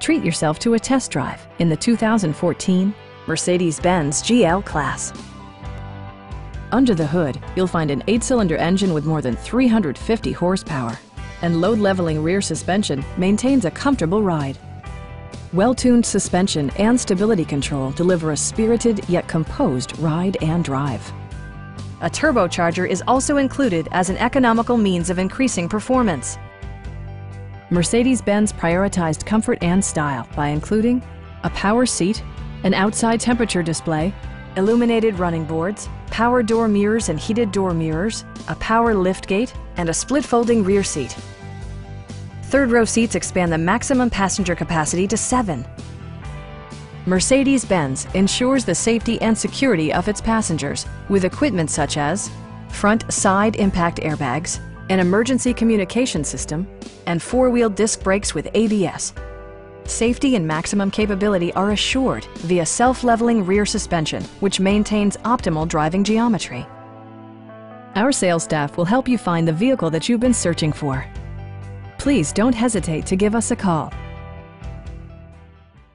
Treat yourself to a test drive in the 2014 Mercedes-Benz GL Class. Under the hood, you'll find an 8-cylinder engine with more than 350 horsepower, and load-leveling rear suspension maintains a comfortable ride. Well-tuned suspension and stability control deliver a spirited yet composed ride and drive. A turbocharger is also included as an economical means of increasing performance. Mercedes-Benz prioritized comfort and style by including a power seat, an outside temperature display, illuminated running boards, power door mirrors and heated door mirrors, a power liftgate, and a split folding rear seat. Third-row seats expand the maximum passenger capacity to 7. Mercedes-Benz ensures the safety and security of its passengers with equipment such as front side impact airbags, an emergency communication system, and 4-wheel disc brakes with ABS. Safety and maximum capability are assured via self-leveling rear suspension, which maintains optimal driving geometry. Our sales staff will help you find the vehicle that you've been searching for. Please don't hesitate to give us a call.